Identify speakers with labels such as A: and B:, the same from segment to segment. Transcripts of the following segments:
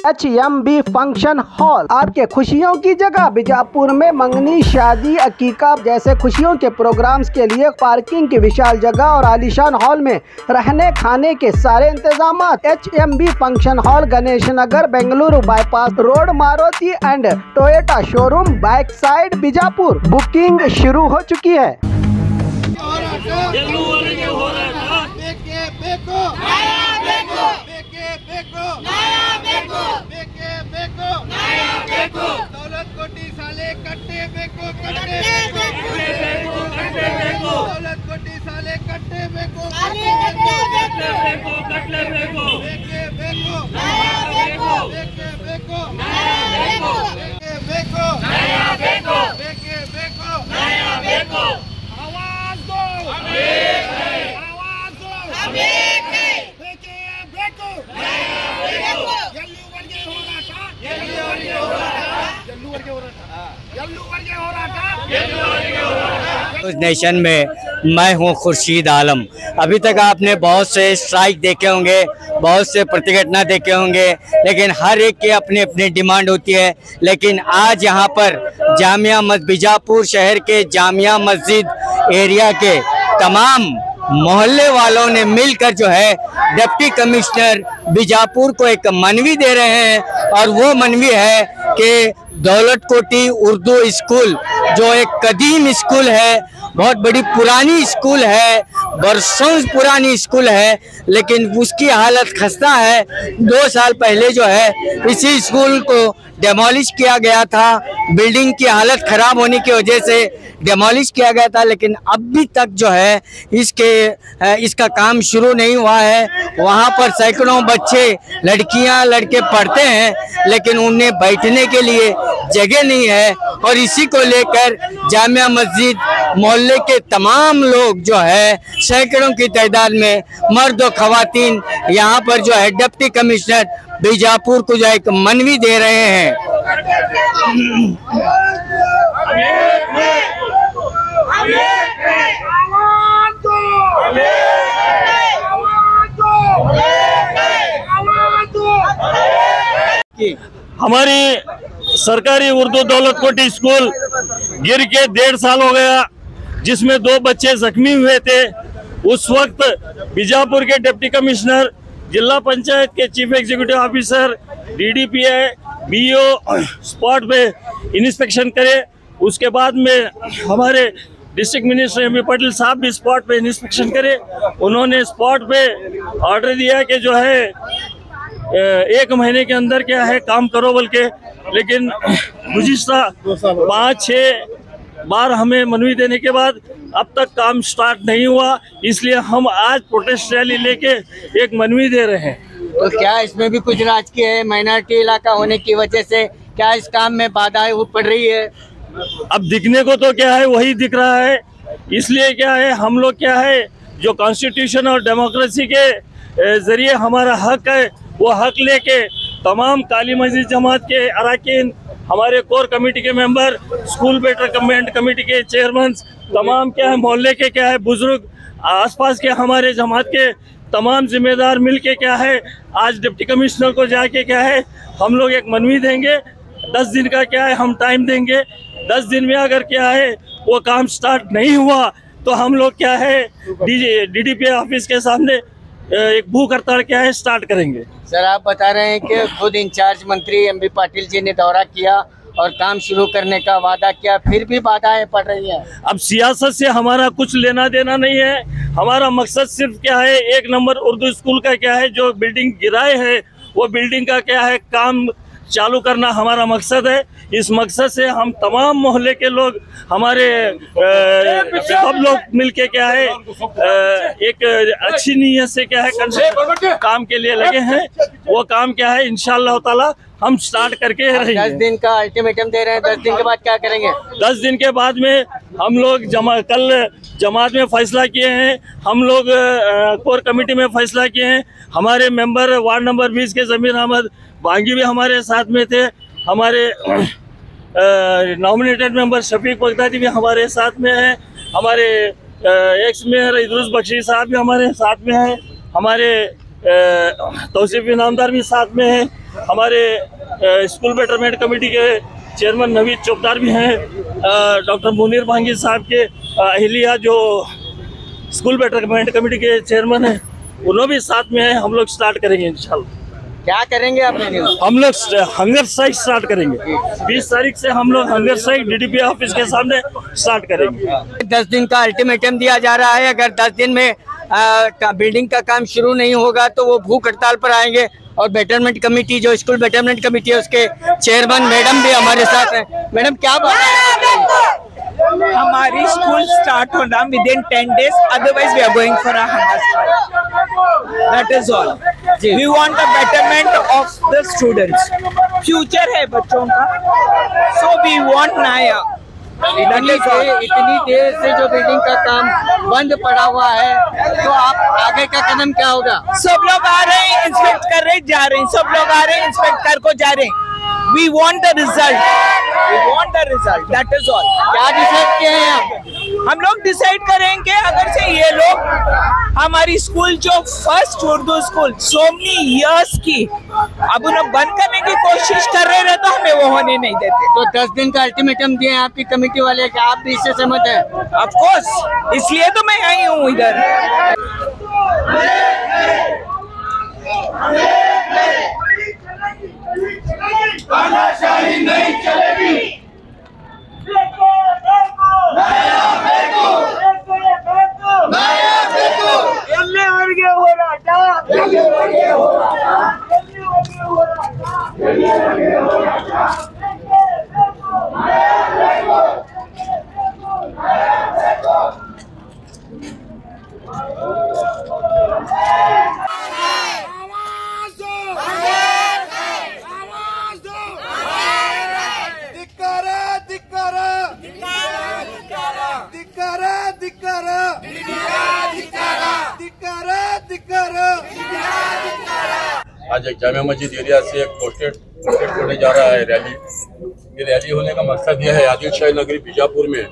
A: HMB function hall आपके खुशियों की जगह। बीजापुर में मंगनी, शादी, अकीका जैसे खुशियों के प्रोग्राम्स के लिए पार्किंग की विशाल जगह और आलीशान हॉल में रहने खाने के सारे इंतजाम। HMB function hall, Ganesh Nagar, Bengaluru bypass road, Maruti and Toyota showroom, back side, Bijapur. Booking शुरू हो चुकी है।
B: दौलत कोटी साले कट्टे बेको कट्टे बेको दौलत कोटी साले कट्टे बेको कट्टे बेको कट्टे बेको बेके बेको नया बेको बेके बेको नया बेको बेके बेको नया बेको बेके बेको नया बेको। आवाज दो हम एक हैं, आवाज दो हम एक हैं, बेके बेको नया बेको। जल्लू वर्गे हो रहा था, जल्लू वर्गे हो रहा था, जल्लू वर्गे हो रहा था, जल्लू वर्गे हो रहा था, जल्लू वर्गे हो रहा था।
C: उस नेशन में मैं हूं खुर्शीद आलम। अभी तक आपने बहुत से स्ट्राइक देखे होंगे, बहुत से प्रतिघटना देखे होंगे, लेकिन हर एक की अपनी अपनी डिमांड होती है। लेकिन आज यहाँ पर जामिया मस्जिद, बीजापुर शहर के जामिया मस्जिद एरिया के तमाम मोहल्ले वालों ने मिलकर जो है डिप्टी कमिश्नर बीजापुर को एक मनवी दे रहे हैं। और वो मनवी है कि दौलत कोटी उर्दू स्कूल जो एक कदीम स्कूल है, बहुत बड़ी पुरानी स्कूल है, बरसों पुरानी स्कूल है, लेकिन उसकी हालत खस्ता है। 2 साल पहले जो है इसी स्कूल को डेमोलिश किया गया था, बिल्डिंग की हालत खराब होने की वजह से डेमोलिश किया गया था, लेकिन अभी तक जो है इसका काम शुरू नहीं हुआ है। वहाँ पर सैकड़ों बच्चे, लड़कियाँ, लड़के पढ़ते हैं, लेकिन उन्हें बैठने के लिए जगह नहीं है। और इसी को लेकर जामिया मस्जिद मोहल्ले के तमाम लोग जो है सैकड़ों की तादाद में मर्द और खवातीन यहाँ पर जो है डिप्टी कमिश्नर बीजापुर को जो एक मनवी दे रहे हैं।
D: हमारी सरकारी उर्दू दौलत कोटी स्कूल गिर के 1.5 साल हो गया, जिसमें 2 बच्चे जख्मी हुए थे। उस वक्त बीजापुर के डिप्टी कमिश्नर, जिला पंचायत के chief executive officer, DDPI, BO spot पे इंस्पेक्शन करे। उसके बाद में हमारे डिस्ट्रिक्ट मिनिस्टर MP पाटिल साहब भी स्पॉट पे इंस्पेक्शन करे। उन्होंने स्पॉट पे ऑर्डर दिया कि जो है 1 महीने के अंदर क्या है काम करो बोल के। लेकिन गुज़िश्ता 5-6 बार हमें मनवी देने के बाद अब तक काम स्टार्ट नहीं हुआ, इसलिए हम आज प्रोटेस्ट रैली लेके एक मनवी दे रहे हैं।
C: तो क्या इसमें भी कुछ राजकीय है? माइनॉरिटी इलाका होने की वजह से क्या इस काम में बाधाएं पड़ रही है?
D: अब दिखने को तो क्या है वही दिख रहा है, इसलिए क्या है हम लोग क्या है जो कॉन्स्टिट्यूशन और डेमोक्रेसी के जरिए हमारा हक है, वो हक लेके तमाम काली मस्जिद जमात के अरकान, हमारे कोर कमेटी के मेंबर, स्कूल बेटरमेंट कमेटी के चेयरमैन, तमाम क्या है मोहल्ले के क्या है बुजुर्ग, आसपास के हमारे जमात के तमाम जिम्मेदार मिलके क्या है आज डिप्टी कमिश्नर को जाके क्या है हम लोग एक मनवी देंगे। 10 दिन का क्या है हम टाइम देंगे। 10 दिन में अगर क्या है वो काम स्टार्ट नहीं हुआ तो हम लोग क्या है DDPI ऑफिस के सामने एक भूख हड़ताल क्या है स्टार्ट करेंगे।
C: सर, आप बता रहे हैं कि खुद इंचार्ज मंत्री MP पाटिल जी ने दौरा किया और काम शुरू करने का वादा किया, फिर भी बाधाएं पड़ रही हैं।
D: अब सियासत से हमारा कुछ लेना देना नहीं है। हमारा मकसद सिर्फ क्या है 1 नंबर उर्दू स्कूल का क्या है जो बिल्डिंग गिराए है वो बिल्डिंग का क्या है काम चालू करना हमारा मकसद है। इस मकसद से हम तमाम मोहल्ले के लोग, हमारे सब लोग मिलके क्या है एक अच्छी नीयत से क्या है काम के लिए लगे हैं। वो काम क्या है इंशाअल्लाह ताला हम स्टार्ट करके रहेंगे।
C: 10 दिन का अल्टीमेटम दे रहे हैं, 10 दिन के बाद क्या करेंगे?
D: 10 दिन के बाद में हम लोग कल जमात में फैसला किए हैं, हम लोग कोर कमेटी में फैसला किए हैं। हमारे मेंबर वार्ड नंबर 20 के जमीर अहमद बांगी भी हमारे साथ में थे, हमारे नॉमिनेटेड मेंबर शफीक बगदादी भी हमारे साथ में हैं, हमारे एक्स मेयर इदरुस बख्शी साहब भी हमारे साथ में हैं, हमारे तौसीफ इनामदार भी साथ में हैं, हमारे स्कूल बेटरमेंट कमेटी के चेयरमैन नवीद चौकदार भी हैं, डॉक्टर मुनीर भांगी साहब के अहलिया जो स्कूल बेटरमेंट कमेटी के चेयरमैन हैं, उन्होंने भी साथ में हैं। हम लोग स्टार्ट करेंगे इंशाल्लाह।
C: क्या करेंगे आपने?
D: हम लोग हंगर स्ट्राइक स्टार्ट करेंगे 20 तारीख से। हम लोग हंगर स्ट्राइक डीडीपी ऑफिस के सामने स्टार्ट करेंगे।
C: 10 दिन का अल्टीमेटम दिया जा रहा है। अगर 10 दिन में बिल्डिंग का काम शुरू नहीं होगा तो वो भूख हड़ताल पर आएंगे। और बेटरमेंट कमेटी, जो स्कूल बेटरमेंट कमेटी है, उसके चेयरमैन मैडम भी हमारे साथ हैं। मैडम, क्या बात है?
E: हमारी स्कूल स्टार्ट होना within 10 days, otherwise we are going for a hunger strike. That is all. We want the betterment of the students. Future है बच्चों का, so we want Naya.
C: इतनी देर से जो बिल्डिंग का काम बंद पड़ा हुआ है, तो आप आगे का कदम क्या होगा?
E: सब लोग आ रहे हैं, इंस्पेक्ट कर रहे हैं, जा रहे हैं। सब लोग आ रहे हैं, इंस्पेक्ट कर को जा रहे हैं। We want the result. We want the result. That is all.
C: क्या डिसाइड किए हैं आप?
E: हम लोग डिसाइड करेंगे अगर से ये लोग हमारी स्कूल जो first Urdu school so many years की अब उन्हें बंद करने की कोशिश कर रहे हैं, तो हमें वो होने नहीं देते।
C: तो 10 दिन का अल्टीमेटम दिए हैं आपकी कमेटी वाले, क्या आप भी इससे सहमत हैं?
E: Of course, इसलिए तो मैं आई हूँ इधर।
B: तानाशाही नहीं चलेगी। नया फेंको, नया फेंको।
E: एल्ले वर्गे हो रहा था,
B: एल्ले वर्गे हो रहा था,
E: एल्ले वर्गे हो रहा था,
B: एल्ले वर्गे हो रहा था। नया फेंको, नया फेंको। आवाज दो, आवाज दो। धिक्कार, धिक्कार, धिक्कार, धिक्कार, धिक्कार, धिक्कार।
F: आज एक जामिया मस्जिद एरिया से एक पोस्टेड होने जा रहा है रैली। ये रैली होने का मकसद यह है, आदिल शाही नगरी बीजापुर में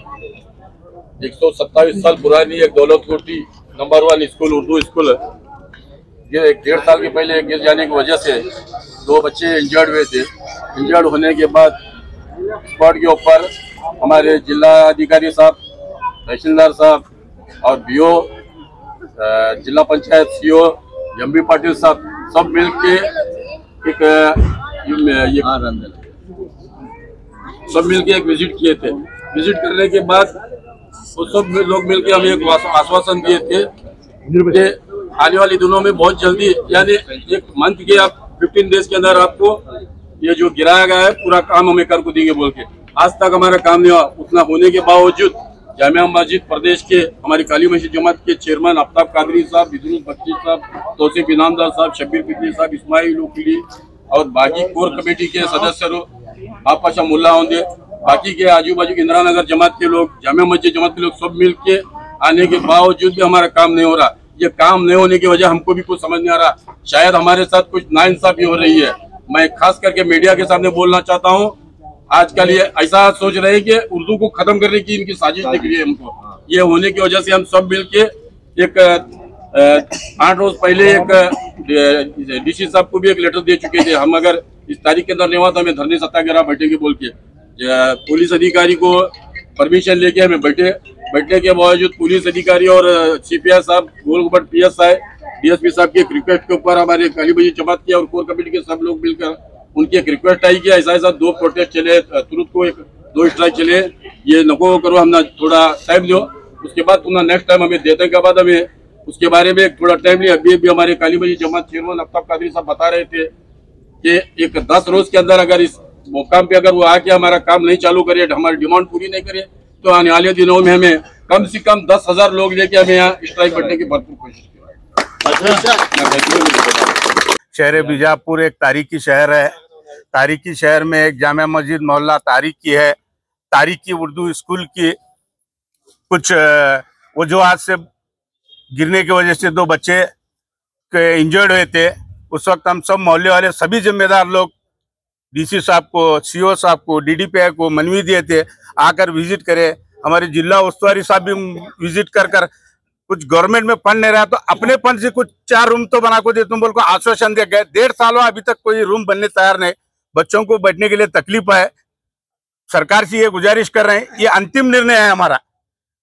F: 127 साल पुरानी एक दौलत कोठी नंबर 1 स्कूल, उर्दू स्कूल, ये 1.5 साल के पहले गिर जाने की वजह से 2 बच्चे इंजर्ड हुए थे। इंजर्ड होने के बाद स्पॉट के ऊपर हमारे जिला अधिकारी साहब, तहसीलदार साहब और बीओ, जिला पंचायत सीओ एमबी पाटिल साहब सब मिल के एक विजिट किए थे। विजिट करने के बाद वो सब लोग मिलके हमें एक आश्वासन दिए थे कि आने वाले दिनों में बहुत जल्दी, यानी एक मंथ के आप 15 डेज के अंदर आपको ये जो गिराया गया है पूरा काम हमें कर को देंगे बोल के। आज तक हमारा काम नहीं हुआ। उतना होने के बावजूद जामिया मस्जिद प्रदेश के हमारी काली मस्जिद जमात के चेयरमैन आफ्ताब कादरी साहब, बिदरुल बख्शी साहब, तौसीफ इनामदार साहब, शब्बीर फिक्री साहब, इस्माइल उकली और बाकी कोर कमेटी के सदस्य आपा मुल्ला होंगे, बाकी के आजू बाजू इंदिरा नगर जमात के लोग, जामिया मस्जिद जमात के लोग सब मिल के आने के बावजूद भी हमारा काम नहीं हो रहा। ये काम नहीं होने की वजह हमको भी कुछ समझ नहीं आ रहा। शायद हमारे साथ कुछ नाइंसाफी हो रही है। मैं खास करके मीडिया के सामने बोलना चाहता हूँ, आजकल ये ऐसा सोच रहे हैं कि उर्दू को खत्म करने की इनकी साजिश दिख रही है हमको। ये होने की वजह से हम सब मिलके एक 8 रोज पहले एक डीसी साहब को भी एक लेटर दे चुके थे। हम अगर इस तारीख के अंदर नहीं हुआ तो हमें धरने सत्याग्रह बैठेंगे बोल के। पुलिस अधिकारी को परमिशन लेके हमें बैठने के बावजूद पुलिस अधिकारी और सीपीआई साहब, गोलघुमट PSI, DSP साहब की एक रिक्वेस्ट के ऊपर हमारे काली मस्जिद जमात किया और कोर कमेटी के सब लोग मिलकर उनकी एक रिक्वेस्ट आई कि ऐसा 2 प्रोटेस्ट चले, तुरंत को 2 स्ट्राइक चले, ये नको करो, हम ना थोड़ा टाइम दो, उसके बाद तुम नेक्स्ट टाइम हमें देने के बाद हमें उसके बारे में थोड़ा टाइम लिया। अभी हमारे काली मस्जिद जमात चेयरमैन आफ्ताब कादरी साहब बता रहे थे कि एक 10 रोज के अंदर अगर इस मुकाम पे अगर वो आके हमारा काम नहीं चालू करे, हमारी डिमांड पूरी नहीं करे, तो आने वाले दिनों में हमें कम से कम 10,000 लोग लेके हमें यहाँ स्ट्राइक करने की भरपूर कोशिश की।
G: शहर बीजापुर एक तारीखी शहर है। तारीखी शहर में एक जामिया मस्जिद मोहल्ला तारीख की है। तारीख की उर्दू स्कूल की कुछ वो जो आज से गिरने की वजह से 2 बच्चे इंजर्ड हुए थे, उस वक्त हम सब मोहल्ले वाले सभी जिम्मेदार लोग डीसी साहब को, सीओ साहब को, DDPI को मनवी दिए थे आकर विजिट करे। हमारे जिला उस्तुवारी साहब भी विजिट कर कुछ गवर्नमेंट में फंड नहीं रहा तो अपने फंड से कुछ 4 रूम तो बना को दे, तुम बोल को आश्वासन दिया गया। 1.5 साल हुआ अभी तक कोई रूम बनने तैयार नहीं। बच्चों को बैठने के लिए तकलीफ है। सरकार से ये गुजारिश कर रहे हैं, ये अंतिम निर्णय है हमारा,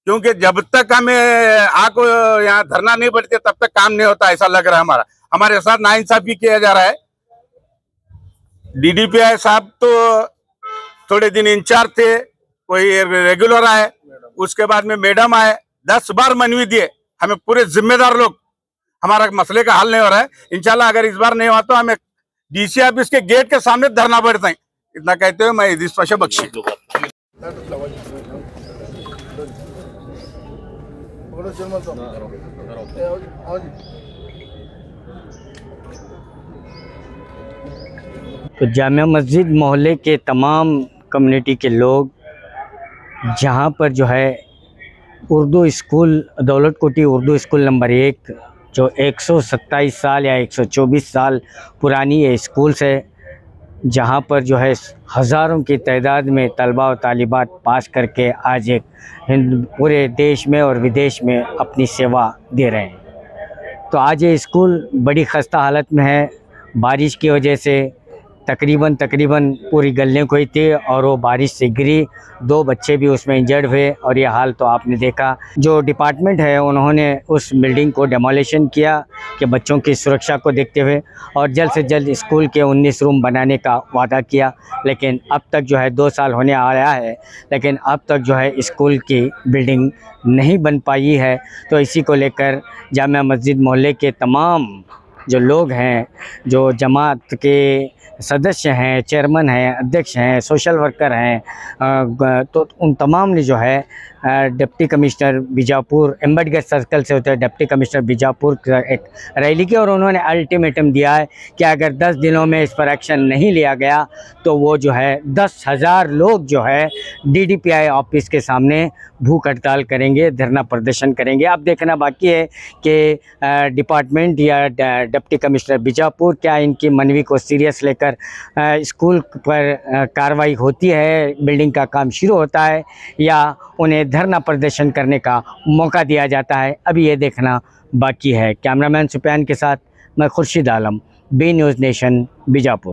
G: क्योंकि जब तक हमें आको यहाँ धरना नहीं बैठते तब तक काम नहीं होता, ऐसा लग रहा है हमारा। हमारे साथ नाइंसाफी किया जा रहा है। DDPI साहब तो थोड़े दिन इंचार्ज थे, कोई रेगुलर आए, उसके बाद में मैडम आए, 10 बार मनवी दिए। हमें पूरे जिम्मेदार लोग, हमारा मसले का हल नहीं हो रहा है। इंशाल्लाह अगर इस बार नहीं हुआ तो हमें DC ऑफिस के गेट के सामने धरना बैठते हैं। इतना कहते हुए मैं इदिस पाशा बख्शी।
C: तो जामिया मस्जिद मोहल्ले के तमाम कम्युनिटी के लोग जहाँ पर जो है उर्दू स्कूल दौलत कोटी उर्दू स्कूल नंबर 1 जो 127 साल या 124 साल पुरानी ये स्कूल है, जहाँ पर जो है हज़ारों की तादाद में तलबा और तालिबात पास करके आज एक पूरे देश में और विदेश में अपनी सेवा दे रहे हैं। तो आज ये स्कूल बड़ी खस्ता हालत में है। बारिश की वजह से तकरीबन पूरी गलने कोई थी और वो बारिश से गिरी। 2 बच्चे भी उसमें इंजर्ड हुए और ये हाल तो आपने देखा। जो डिपार्टमेंट है उन्होंने उस बिल्डिंग को डेमोलिशन किया कि बच्चों की सुरक्षा को देखते हुए, और जल्द से जल्द स्कूल के 19 रूम बनाने का वादा किया। लेकिन अब तक जो है 2 साल होने आया है, लेकिन अब तक जो है स्कूल की बिल्डिंग नहीं बन पाई है। तो इसी को लेकर जामिया मस्जिद मोहल्ले के तमाम जो लोग हैं, जो जमात के सदस्य हैं, चेयरमैन हैं, अध्यक्ष हैं, सोशल वर्कर हैं, तो उन तमाम ने जो है deputy commissioner Bijapur Ambedkar circle से होते हैं डिप्टी कमिश्नर बीजापुर एक रैली की, और उन्होंने अल्टीमेटम दिया है कि अगर 10 दिनों में इस पर एक्शन नहीं लिया गया तो वो जो है 10,000 लोग जो है DDPI ऑफिस के सामने भूख हड़ताल करेंगे, धरना प्रदर्शन करेंगे। अब देखना बाकी है कि डिपार्टमेंट या डिप्टी कमिश्नर बीजापुर क्या इनकी मनवी को सीरियस लेकर स्कूल पर कार्रवाई होती है, बिल्डिंग का काम शुरू होता है, या उन्हें धरना प्रदर्शन करने का मौका दिया जाता है। अभी ये देखना बाकी है। कैमरामैन सुफियान के साथ मैं Khurshid Alam, B news nation Bijapur.